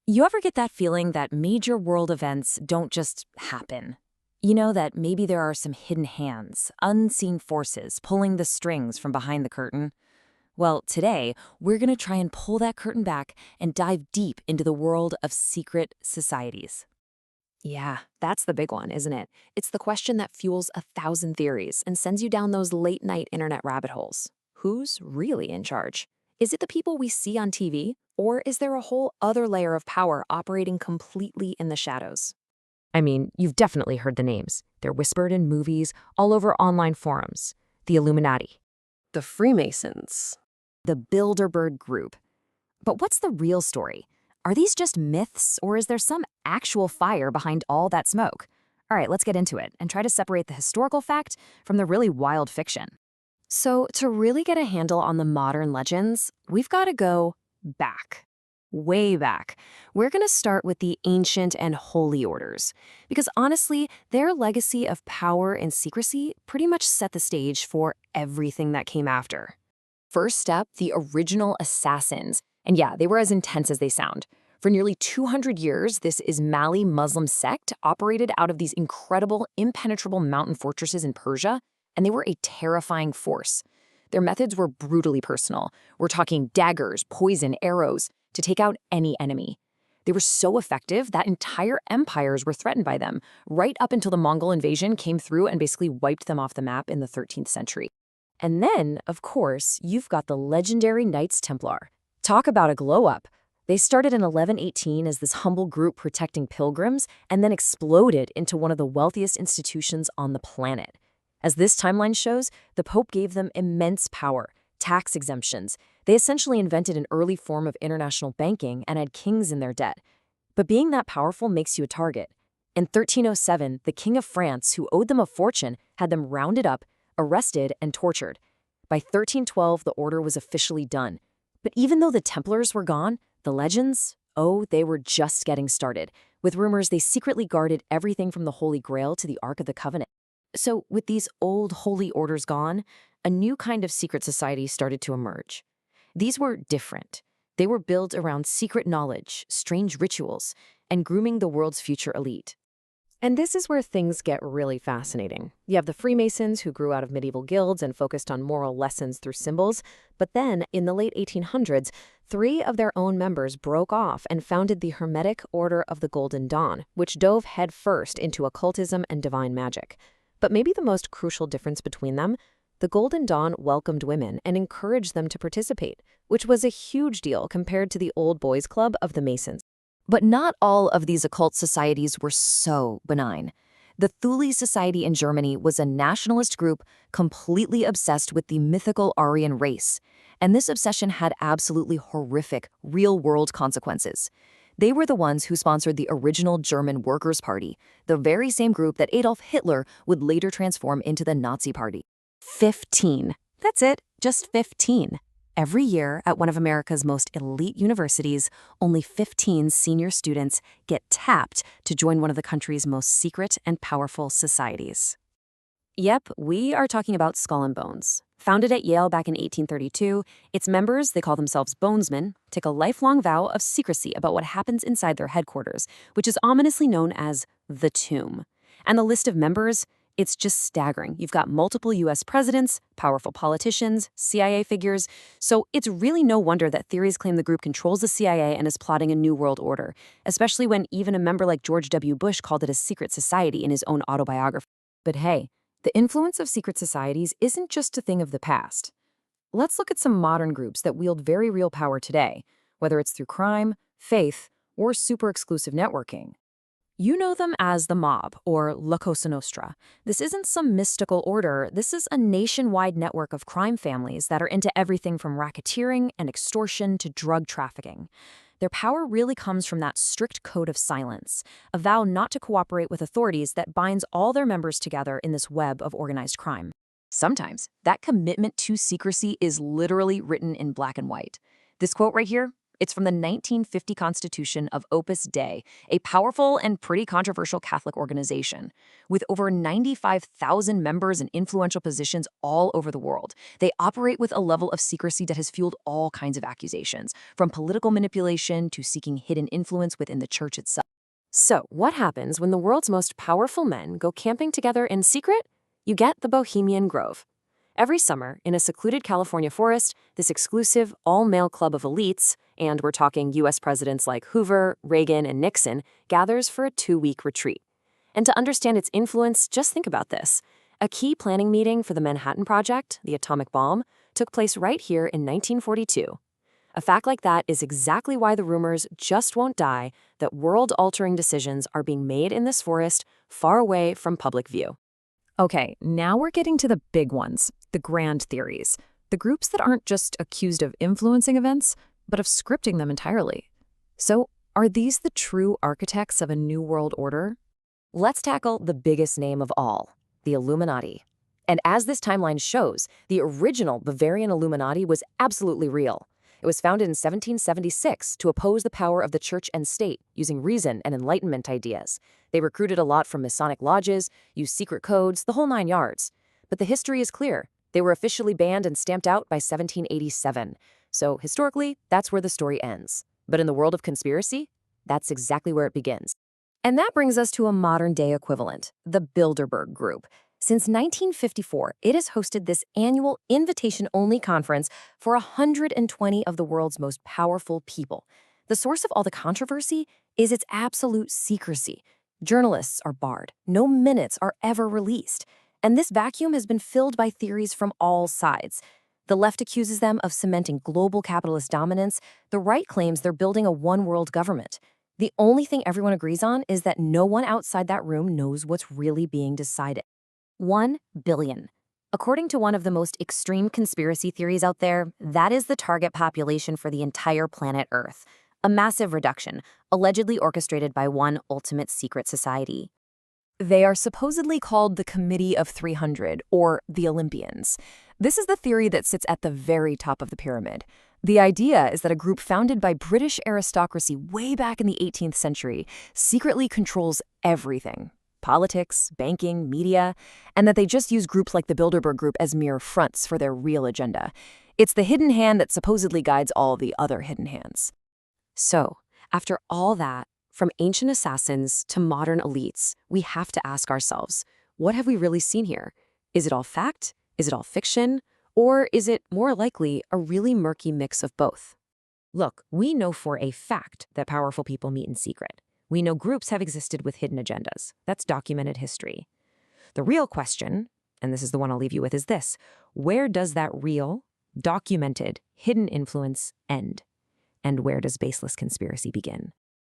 You ever get that feeling that major world events don't just happen? You know, that maybe there are some hidden hands, unseen forces pulling the strings from behind the curtain? Well, today, we're going to try and pull that curtain back and dive deep into the world of secret societies. Yeah, that's the big one, isn't it? It's the question that fuels 1,000 theories and sends you down those late night internet rabbit holes. Who's really in charge? Is it the people we see on TV? Or is there a whole other layer of power operating completely in the shadows? I mean, you've definitely heard the names. They're whispered in movies, all over online forums. The Illuminati. The Freemasons. The Bilderberg Group. But what's the real story? Are these just myths, or is there some actual fire behind all that smoke? All right, let's get into it and try to separate the historical fact from the really wild fiction. So, to really get a handle on the modern legends, we've got to go back. Way back. We're going to start with the ancient and holy orders, because honestly, their legacy of power and secrecy pretty much set the stage for everything that came after. First up, the original assassins. And yeah, they were as intense as they sound. For nearly 200 years, this Ismaili Muslim sect operated out of these incredible, impenetrable mountain fortresses in Persia, and they were a terrifying force. Their methods were brutally personal. We're talking daggers, poison, arrows, to take out any enemy. They were so effective that entire empires were threatened by them, right up until the Mongol invasion came through and basically wiped them off the map in the 13th century. And then, of course, you've got the legendary Knights Templar. Talk about a glow-up. They started in 1118 as this humble group protecting pilgrims and then exploded into one of the wealthiest institutions on the planet. As this timeline shows, the Pope gave them immense power, tax exemptions. They essentially invented an early form of international banking and had kings in their debt. But being that powerful makes you a target. In 1307, the King of France, who owed them a fortune, had them rounded up, arrested, and tortured. By 1312, the order was officially done. But even though the Templars were gone, the legends, oh, they were just getting started, with rumors they secretly guarded everything from the Holy Grail to the Ark of the Covenant. So with these old holy orders gone, a new kind of secret society started to emerge. These were different. They were built around secret knowledge, strange rituals, and grooming the world's future elite. And this is where things get really fascinating. You have the Freemasons, who grew out of medieval guilds and focused on moral lessons through symbols. But then, in the late 1800s, 3 of their own members broke off and founded the Hermetic Order of the Golden Dawn, which dove headfirst into occultism and divine magic. But maybe the most crucial difference between them, the Golden Dawn welcomed women and encouraged them to participate, which was a huge deal compared to the old boys' club of the Masons. But not all of these occult societies were so benign. The Thule Society in Germany was a nationalist group completely obsessed with the mythical Aryan race, and this obsession had absolutely horrific, real-world consequences. They were the ones who sponsored the original German Workers' Party, the very same group that Adolf Hitler would later transform into the Nazi Party. 15. That's it, just 15. Every year, at one of America's most elite universities, only 15 senior students get tapped to join one of the country's most secret and powerful societies. Yep, we are talking about Skull and Bones. Founded at Yale back in 1832, its members, they call themselves Bonesmen, take a lifelong vow of secrecy about what happens inside their headquarters, which is ominously known as the Tomb. And the list of members, it's just staggering. You've got multiple U.S. presidents, powerful politicians, CIA figures, so it's really no wonder that theories claim the group controls the CIA and is plotting a new world order, especially when even a member like George W. Bush called it a secret society in his own autobiography. But hey, the influence of secret societies isn't just a thing of the past. Let's look at some modern groups that wield very real power today, whether it's through crime, faith, or super exclusive networking. You know them as the mob, or La Cosa Nostra. This isn't some mystical order, this is a nationwide network of crime families that are into everything from racketeering and extortion to drug trafficking. Their power really comes from that strict code of silence, a vow not to cooperate with authorities that binds all their members together in this web of organized crime. Sometimes, that commitment to secrecy is literally written in black and white. This quote right here, It's from the 1950 Constitution of Opus Dei, a powerful and pretty controversial Catholic organization. With over 95,000 members in influential positions all over the world, they operate with a level of secrecy that has fueled all kinds of accusations, from political manipulation to seeking hidden influence within the church itself. So, what happens when the world's most powerful men go camping together in secret? You get the Bohemian Grove. Every summer, in a secluded California forest, this exclusive, all-male club of elites, and we're talking U.S. presidents like Hoover, Reagan, and Nixon, gathers for a 2-week retreat. And to understand its influence, just think about this. A key planning meeting for the Manhattan Project, the atomic bomb, took place right here in 1942. A fact like that is exactly why the rumors just won't die that world-altering decisions are being made in this forest far away from public view. Okay, now we're getting to the big ones, the grand theories, the groups that aren't just accused of influencing events, but of scripting them entirely. So, are these the true architects of a new world order? Let's tackle the biggest name of all, the Illuminati. And as this timeline shows, the original Bavarian Illuminati was absolutely real. It was founded in 1776 to oppose the power of the church and state, using reason and Enlightenment ideas. They recruited a lot from Masonic lodges, used secret codes, the whole 9 yards. But the history is clear. They were officially banned and stamped out by 1787. So historically, that's where the story ends. But in the world of conspiracy, that's exactly where it begins. And that brings us to a modern-day equivalent, the Bilderberg Group. Since 1954, it has hosted this annual invitation-only conference for 120 of the world's most powerful people. The source of all the controversy is its absolute secrecy. Journalists are barred. No minutes are ever released. And this vacuum has been filled by theories from all sides. The left accuses them of cementing global capitalist dominance. The right claims they're building a one-world government. The only thing everyone agrees on is that no one outside that room knows what's really being decided. 1 billion. According to one of the most extreme conspiracy theories out there, that is the target population for the entire planet Earth. A massive reduction, allegedly orchestrated by one ultimate secret society. They are supposedly called the Committee of 300, or the Olympians. This is the theory that sits at the very top of the pyramid. The idea is that a group founded by British aristocracy way back in the 18th century secretly controls everything. Politics, banking, media, and that they just use groups like the Bilderberg Group as mere fronts for their real agenda. It's the hidden hand that supposedly guides all the other hidden hands. So, after all that, from ancient assassins to modern elites, we have to ask ourselves, what have we really seen here? Is it all fact? Is it all fiction? Or is it, more likely, a really murky mix of both? Look, we know for a fact that powerful people meet in secret. We know groups have existed with hidden agendas. That's documented history. The real question, and this is the one I'll leave you with, is this: where does that real, documented, hidden influence end? And where does baseless conspiracy begin?